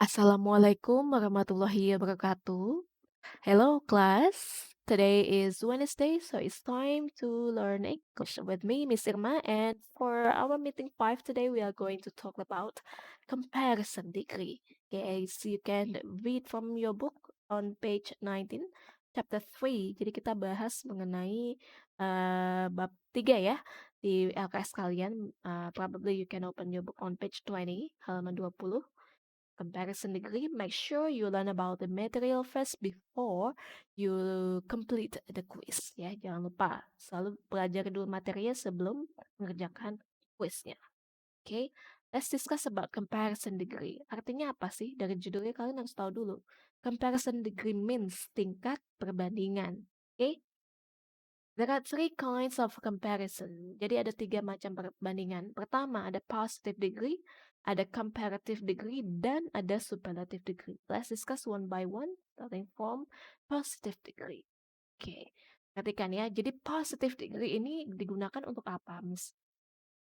Assalamualaikum warahmatullahi wabarakatuh. Hello, class. Today is Wednesday, so it's time to learn English with me, Miss Irma. And for our meeting 5 today, we are going to talk about comparison degree. Okay, so you can read from your book on page 19, chapter 3. Jadi kita bahas mengenai bab 3 ya di LKS kalian. Probably you can open your book on page 20, halaman 20. Comparison degree, make sure you learn about the material first before you complete the quiz ya. Jangan lupa selalu pelajari dulu materinya sebelum mengerjakan quiznya. Okay, let's discuss about comparison degree. Artinya apa sih? Dari judulnya kalian harus tahu dulu. Comparison degree means tingkat perbandingan. Okay, there are three kinds of comparison. Jadi ada 3 macam perbandingan. Pertama ada positive degree, ada comparative degree, dan ada superlative degree. Let's discuss one by one, starting from positive degree. Oke, perhatikan ya. Jadi positive degree ini digunakan untuk apa, Miss?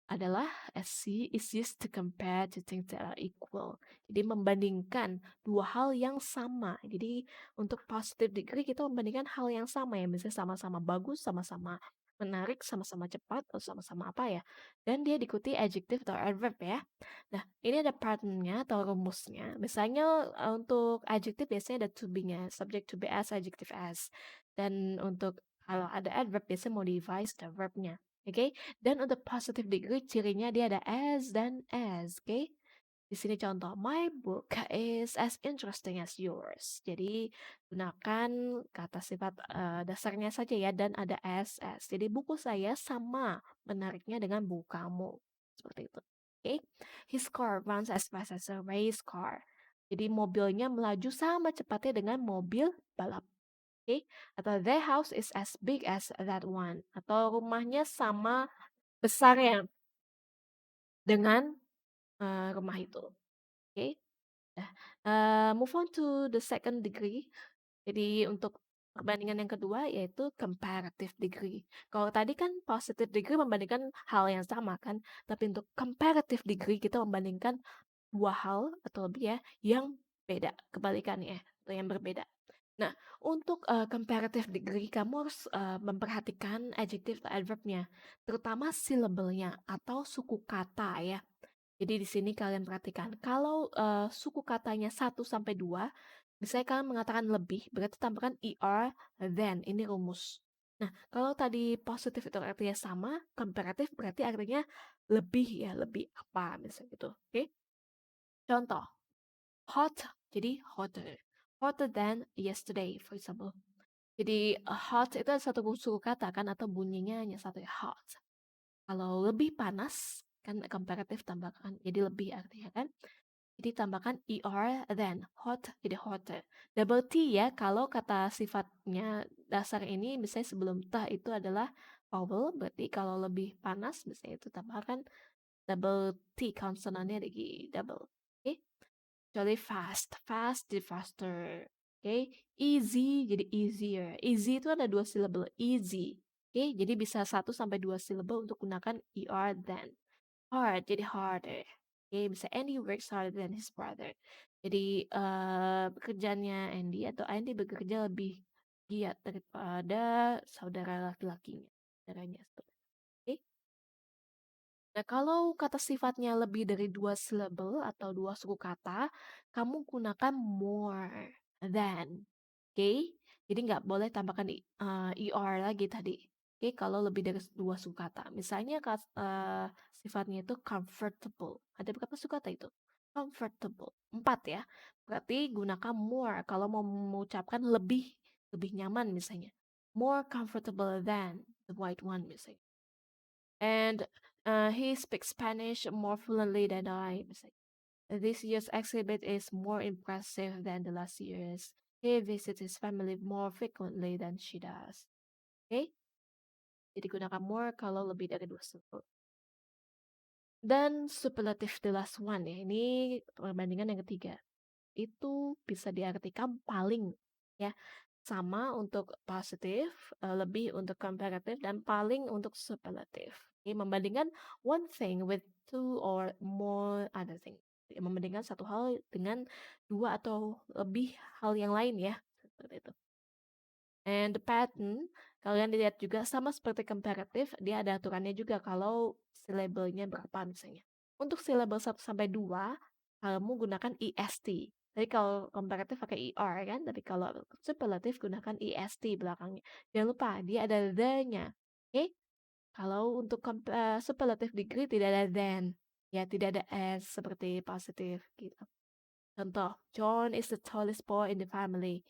Adalah SC is used to compare two things that are equal. Jadi membandingkan dua hal yang sama. Jadi untuk positive degree kita membandingkan hal yang sama ya, misalnya sama-sama bagus, sama-sama menarik, sama-sama cepat, atau sama-sama apa ya. Dan dia diikuti adjective atau adverb ya. Nah, ini ada patternnya atau rumusnya. Misalnya untuk adjective biasanya ada to be-nya, subject to be as, adjective as. Dan untuk kalau ada adverb biasanya modify the verb-nya. Oke, dan untuk positive degree cirinya dia ada as dan as. Oke, di sini contoh, my book is as interesting as yours. Jadi gunakan kata sifat dasarnya saja ya, dan ada as. Jadi buku saya sama menariknya dengan buku kamu. Seperti itu. Oke, his car runs as fast as a race car. Jadi mobilnya melaju sama cepatnya dengan mobil balap. Oke, atau their house is as big as that one. Atau rumahnya sama besarnya dengan rumah itu. Oke. Nah, move on to the second degree. Jadi untuk perbandingan yang kedua yaitu comparative degree. Kalau tadi kan positive degree membandingkan hal yang sama kan, tapi untuk comparative degree kita membandingkan dua hal atau lebih ya yang beda, kebalikannya atau yang berbeda. Nah, untuk comparative degree kamu harus memperhatikan adjective atau adverb-nya, terutama syllable-nya atau suku kata ya. Jadi di sini kalian perhatikan, kalau suku katanya 1 sampai 2, misalnya kalian mengatakan lebih, berarti tambahkan er than, ini rumus. Nah, kalau tadi positif itu artinya sama, comparative berarti artinya lebih ya, lebih apa misalnya gitu. Oke? Contoh, hot, jadi hotter. Hotter than yesterday, for example. Jadi hot itu ada satu suku kata kan, atau bunyinya hanya satu ya, hot. Kalau lebih panas, kan comparative tambahkan, jadi lebih artinya kan. Jadi tambahkan er than, hot jadi hotter. Double T ya, kalau kata sifatnya dasar ini misalnya sebelum tah itu adalah vowel, berarti kalau lebih panas misalnya itu tambahkan double T, konsonannya lagi double. Oke, kecuali fast, fast jadi faster. Oke, easy jadi easier. Easy itu ada 2 syllable, easy. Oke, jadi bisa 1 sampai 2 syllable untuk gunakan er than. Hard jadi harder. Oke, bisa Andy works harder than his brother. Jadi pekerjaannya Andy atau Andy bekerja lebih giat daripada saudara laki-lakinya. Saudaranya. Oke. Nah, kalau kata sifatnya lebih dari 2 syllable atau 2 suku kata, kamu gunakan more than. Oke? Jadi nggak boleh tambahkan er lagi tadi. Oke, kalau lebih dari 2 suku kata. Misalnya sifatnya itu comfortable. Ada berapa suku kata itu? Comfortable. 4 ya. Berarti gunakan more kalau mau mengucapkan lebih lebih nyaman misalnya. More comfortable than the white one misalnya. And he speaks Spanish more fluently than I. This year's exhibit is more impressive than the last year's. He visits his family more frequently than she does. Okay? Jadi gunakan more kalau lebih dari 2 suku. Dan superlative the last one ya. Ini perbandingan yang ketiga. Itu bisa diartikan paling ya. Sama untuk positif, lebih untuk comparative, dan paling untuk superlative. Oke, membandingkan one thing with two or more other thing. membandingkan satu hal dengan dua atau lebih hal yang lain ya, seperti itu. And the pattern, kalian lihat juga sama seperti comparative, dia ada aturannya juga kalau syllable-nya berapa misalnya. Untuk syllable 1 sampai 2, kamu gunakan EST. Jadi kalau comparative pakai ER kan, tapi kalau superlative gunakan EST belakangnya. Jangan lupa, dia ada the-nya. Oke? Kalau untuk superlative degree tidak ada than. Ya, tidak ada as seperti positive gitu. Contoh, John is the tallest boy in the family.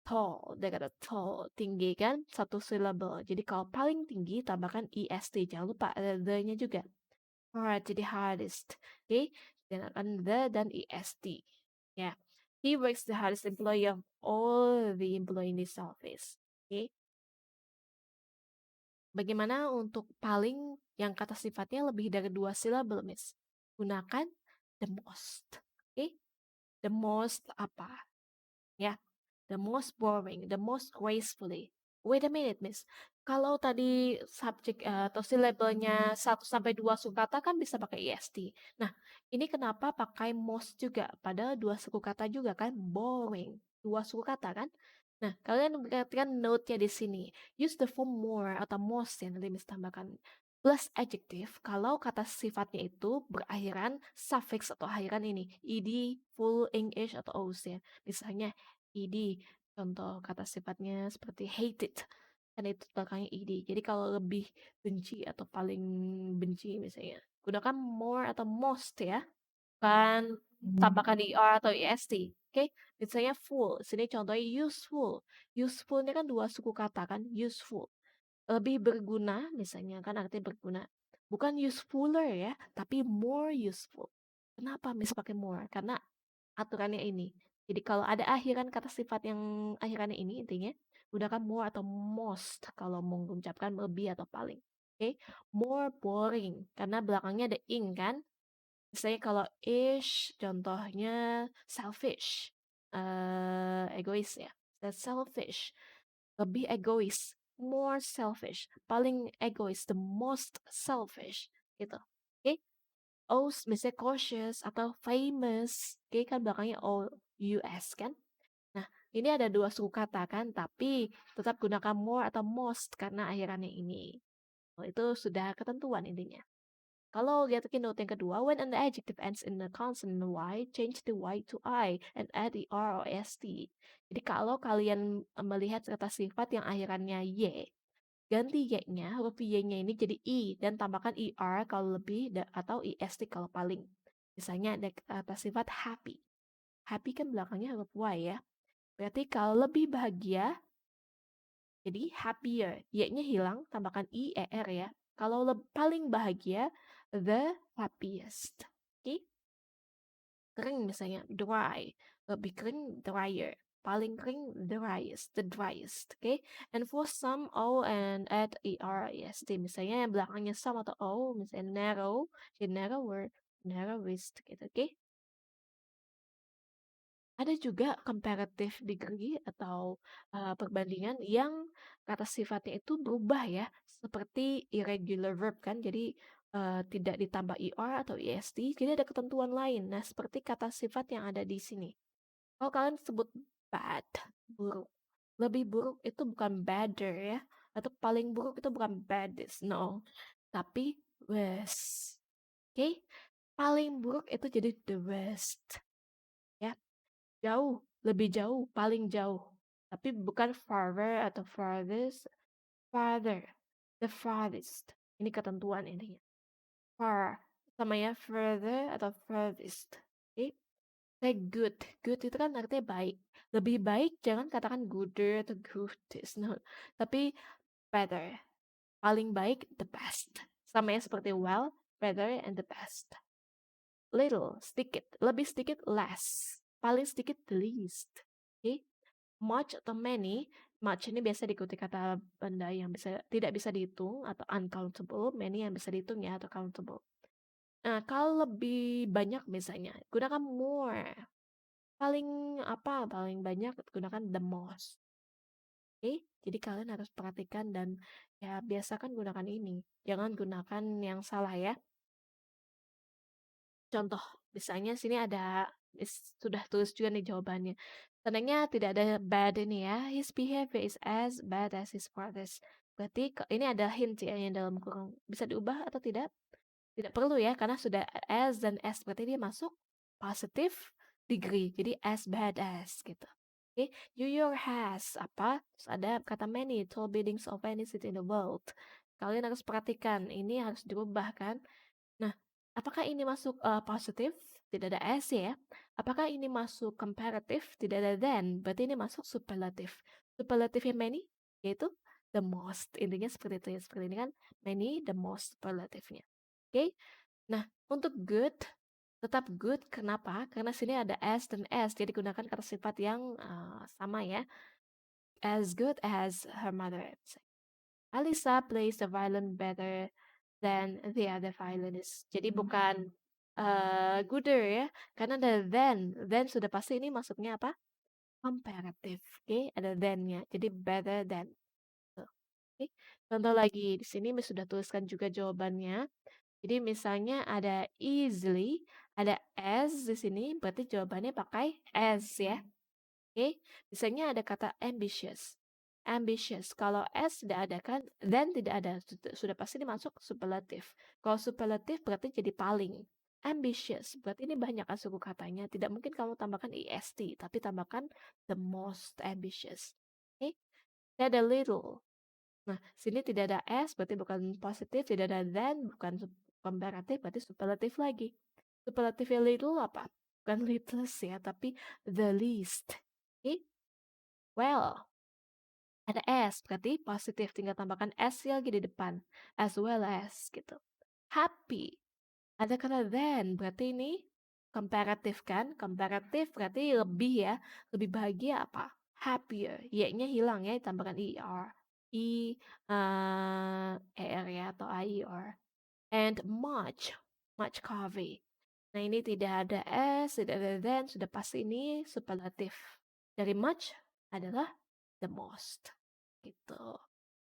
Tall, dia kata tall, tinggi kan, satu syllable. Jadi kalau paling tinggi tambahkan est, jangan lupa ada the-nya juga. Hard, jadi hardest. Oke, gunakan the dan est. Ya, he works the hardest employee of all the employee in this office. Oke, bagaimana untuk paling yang kata sifatnya lebih dari 2 syllable, Miss? Gunakan the most. Oke, the most apa? Ya, the most boring, the most gracefully. Wait a minute, Miss. Kalau tadi subjek atau syllable-nya 1 sampai 2 suku kata kan bisa pakai est. Nah, ini kenapa pakai most juga? Padahal 2 suku kata juga kan boring. 2 suku kata kan? Nah, kalian perhatikan note-nya di sini. Use the form more atau most yang nanti Miss tambahkan. Plus adjective kalau kata sifatnya itu berakhiran suffix atau akhiran ini. Ed, full English atau os ya. Misalnya ed, contoh kata sifatnya seperti hated. Kan itu belakangnya ed. Jadi kalau lebih benci atau paling benci misalnya. Gunakan more atau most ya. Kan tambahkan er atau est. Oke, misalnya full. Sini contohnya useful. Useful ini kan 2 suku kata kan, useful. Lebih berguna, misalnya kan artinya berguna. Bukan usefuler ya, tapi more useful. Kenapa Miss pakai more? Karena aturannya ini. Jadi kalau ada akhiran kata sifat yang akhirannya ini intinya gunakan more atau most kalau mengucapkan lebih atau paling. Oke, more boring karena belakangnya ada ing kan. Misalnya kalau ish contohnya selfish. Egois ya. That's selfish. Lebih egois, more selfish, paling egois, the most selfish gitu. Oke? Os misalnya cautious atau famous. Oke, kan belakangnya US kan? Nah, ini ada 2 suku kata kan, tapi tetap gunakan more atau most karena akhirannya ini. Oh, itu sudah ketentuan intinya. Kalau lihat ke note yang kedua, when an adjective ends in a consonant Y, change the Y to I and add ER or ST. Jadi kalau kalian melihat kata sifat yang akhirannya Y, ganti Y-nya, huruf Y-nya ini jadi I dan tambahkan ER kalau lebih atau EST kalau paling. Misalnya ada kata sifat happy. Happy kan belakangnya huruf Y ya. Berarti kalau lebih bahagia, jadi happier. Y-nya hilang, tambahkan I-ER ya. Kalau paling bahagia, the happiest. Oke? Kering misalnya, dry. Lebih kering, drier. Paling kering, driest. The driest. Oke? And for some, O and add ER, EST. Misalnya yang belakangnya some atau O, misalnya narrow, jadi narrower, narrowest. Gitu, oke? Ada juga comparative degree atau perbandingan yang kata sifatnya itu berubah ya, seperti irregular verb kan, jadi tidak ditambah er atau est, jadi ada ketentuan lain. Nah, seperti kata sifat yang ada di sini. Kalau kalian sebut bad, buruk, lebih buruk itu bukan better ya, atau paling buruk itu bukan baddest, no, tapi worst. Oke, paling buruk itu jadi the worst. Ya, jauh, lebih jauh, paling jauh. Tapi bukan farther atau farthest, farther, the farthest. Ini ketentuan intinya. Far, sama ya further atau furthest. Oke, kayak good. Good itu kan artinya baik. Lebih baik jangan katakan gooder atau goodest. No. Tapi better. Paling baik, the best. Sama ya seperti well, better, and the best. Little, sedikit. Lebih sedikit, less. Paling sedikit, the least. Oke? Much atau many, much ini biasa diikuti kata benda yang tidak bisa dihitung atau uncountable, many yang bisa dihitung ya atau countable. Nah, kalau lebih banyak misalnya, gunakan more. Paling apa? Paling banyak gunakan the most. Oke? Jadi kalian harus perhatikan dan ya biasakan gunakan ini. Jangan gunakan yang salah ya. Contoh Misalnya sini ada sudah tulis juga nih jawabannya. Tandanya tidak ada bad ini ya. His behavior is as bad as his father's. Berarti ini ada hint ya yang dalam kurung. Bisa diubah atau tidak? Tidak perlu ya, karena sudah as dan as. Berarti dia masuk positive degree. Jadi as bad as gitu. Oke, New York has apa? Terus ada kata many tall buildings of any city in the world. Kalian harus perhatikan, ini harus dirubah kan? Nah, apakah ini masuk positif? Tidak ada S ya. Apakah ini masuk comparative? Tidak ada than. Berarti ini masuk superlatif. Superlatif yang many yaitu the most. Intinya seperti itu ya. Seperti ini kan many the most superlatifnya. Oke. Nah, untuk good tetap good. Kenapa? Karena sini ada S dan S. Jadi gunakan kata sifat yang sama ya. As good as her mother. Alisa plays the violin better than the other violinist. Jadi bukan gooder ya, karena ada then sudah pasti ini masuknya apa? Comparative, oke? Ada then-nya, jadi better than. Oke, contoh lagi di sini sudah tuliskan juga jawabannya. Jadi misalnya ada easily, ada as di sini, berarti jawabannya pakai as ya. Oke, misalnya ada kata ambitious. Ambitious, kalau S tidak ada kan, then tidak ada, sudah pasti dimasuk superlatif. Kalau superlatif berarti jadi paling. Ambitious, berarti ini banyak kan suku katanya. Tidak mungkin kamu tambahkan est, tapi tambahkan the most ambitious. Oke, ada little. Nah, sini tidak ada S, berarti bukan positif, tidak ada then, bukan komparatif, berarti superlatif lagi. Superlatifnya little apa? Bukan littlest ya, tapi the least. Oke, well, ada S, berarti positif, tinggal tambahkan S lagi di depan. As well as, gitu. Happy, ada kata then, berarti ini komparatif kan? Komparatif berarti lebih ya. Lebih bahagia apa? Happier. Y-nya hilang ya, ditambahkan ER. ER ya, atau IER. And much coffee. Nah ini tidak ada S, tidak ada then, sudah pasti ini superlatif. Dari much adalah the most. Gitu.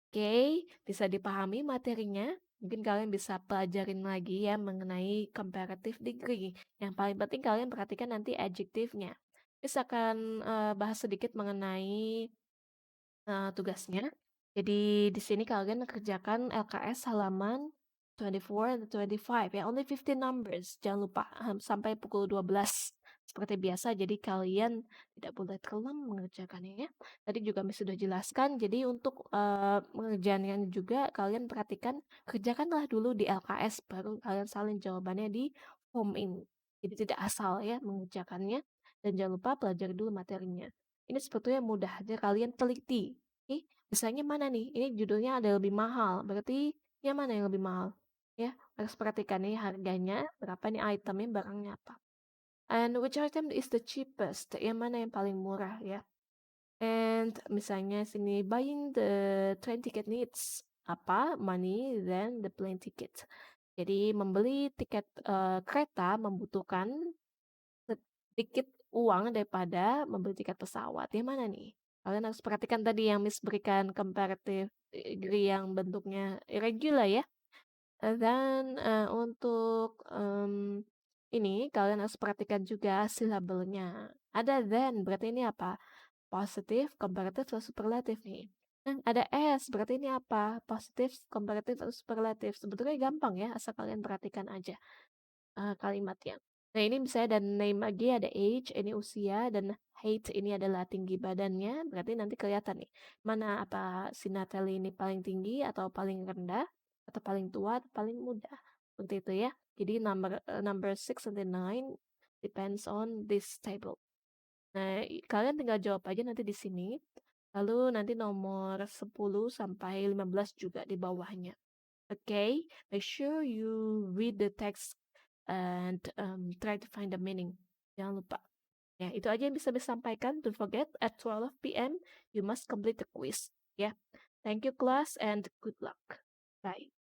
Oke, bisa dipahami materinya. Mungkin kalian bisa pelajarin lagi ya mengenai comparative degree. Yang paling penting kalian perhatikan nanti adjektifnya. Misalkan bahas sedikit mengenai tugasnya. Jadi di sini kalian kerjakan LKS halaman 24 dan 25 ya, only 15 numbers. Jangan lupa sampai pukul 12 seperti biasa. Jadi kalian tidak boleh terlam mengerjakannya ya. Tadi juga Miss sudah jelaskan. Jadi untuk mengerjakannya juga kalian perhatikan kerjakanlah dulu di LKS baru kalian salin jawabannya di form ini. Jadi tidak asal ya mengerjakannya dan jangan lupa pelajari dulu materinya. Ini sebetulnya mudah, jadi kalian teliti. Oke, misalnya mana nih? Ini judulnya ada lebih mahal, berarti yang mana yang lebih mahal? Ya, harus perhatikan nih harganya, berapa nih itemnya, barangnya apa. And which item is the cheapest? Yang mana yang paling murah ya? And misalnya sini buying the train ticket needs apa? Money than the plane ticket. Jadi membeli tiket kereta membutuhkan sedikit uang daripada membeli tiket pesawat. Yang mana nih? Kalian harus perhatikan tadi yang Miss berikan comparative degree yang bentuknya irregular ya. Dan untuk ini kalian harus perhatikan juga silabelnya. Ada then, berarti ini apa? Positif, komparatif, atau superlatif nih. Ada S, berarti ini apa? Positif, komparatif, atau superlatif. Sebetulnya gampang ya, asal kalian perhatikan aja kalimatnya. Nah ini misalnya dan name lagi ada age, ini usia, dan height ini adalah tinggi badannya. Berarti nanti kelihatan nih, mana apa si Natalie ini paling tinggi atau paling rendah, atau paling tua atau paling muda. Seperti itu ya. Jadi number 6 and 9 depends on this table. Nah, kalian tinggal jawab aja nanti di sini. Lalu nanti nomor 10 sampai 15 juga di bawahnya. Okay, make sure you read the text and try to find the meaning. Jangan lupa. Ya, itu aja yang bisa disampaikan. Don't forget, at 12 p.m. you must complete the quiz. Ya, thank you class and good luck. Bye.